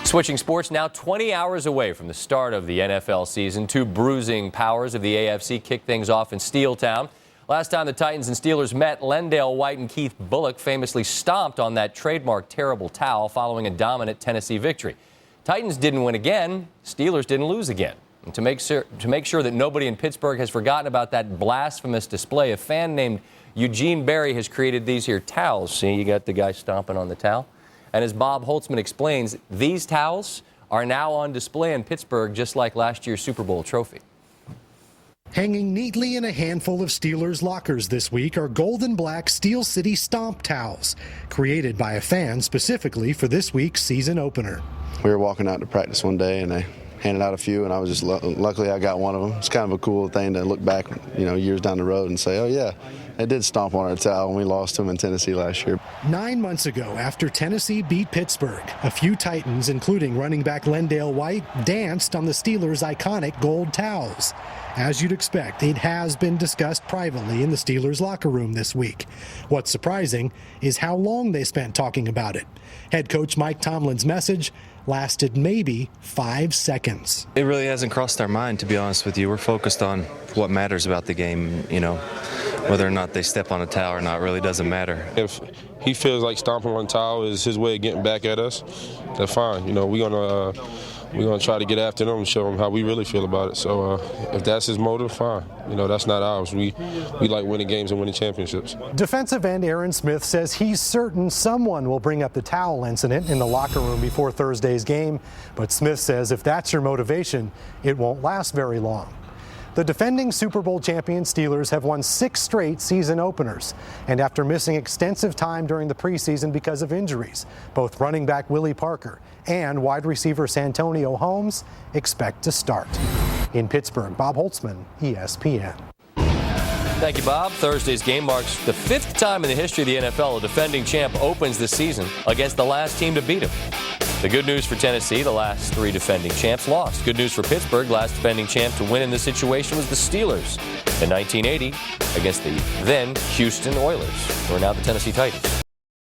Switching sports now, 20 hours away from the start of the NFL season. Two bruising powers of the AFC kick things off in Steeltown. Last time the Titans and Steelers met, Lendale White and Keith Bullock famously stomped on that trademark terrible towel following a dominant Tennessee victory. Titans didn't win again. Steelers didn't lose again. And to make sure that nobody in Pittsburgh has forgotten about that blasphemous display, a fan named Eugene Berry has created these here towels. See, you got the guy stomping on the towel. And as Bob Holtzman explains, these towels are now on display in Pittsburgh, just like last year's Super Bowl trophy. Hanging neatly in a handful of Steelers lockers this week are gold and black Steel City Stomp towels, created by a fan specifically for this week's season opener. We were walking out to practice one day, and they handed out a few, and I was just luckily I got one of them. It's kind of a cool thing to look back, years down the road and say, oh yeah, they did stomp on our towel when we lost them in Tennessee last year. 9 months ago, after Tennessee beat Pittsburgh, a few Titans, including running back Lendale White, danced on the Steelers' iconic gold towels. As you'd expect, it has been discussed privately in the Steelers' locker room this week. What's surprising is how long they spent talking about it. Head coach Mike Tomlin's message lasted maybe 5 seconds. It really hasn't crossed our mind, to be honest with you. We're focused on what matters about the game, whether or not they step on a towel or not really doesn't matter. If he feels like stomping on a towel is his way of getting back at us, then fine. We're gonna try to get after them and show them how we really feel about it. So if that's his motive, fine. That's not ours. We like winning games and winning championships. Defensive end Aaron Smith says he's certain someone will bring up the towel incident in the locker room before Thursday's game. But Smith says if that's your motivation, it won't last very long. The defending Super Bowl champion Steelers have won 6 straight season openers. And after missing extensive time during the preseason because of injuries, both running back Willie Parker and wide receiver Santonio Holmes expect to start. In Pittsburgh, Bob Holtzman, ESPN. Thank you, Bob. Thursday's game marks the 5th time in the history of the NFL a defending champ opens the season against the last team to beat him. The good news for Tennessee, the last 3 defending champs lost. Good news for Pittsburgh, last defending champ to win in this situation was the Steelers in 1980 against the then Houston Oilers, who are now the Tennessee Titans.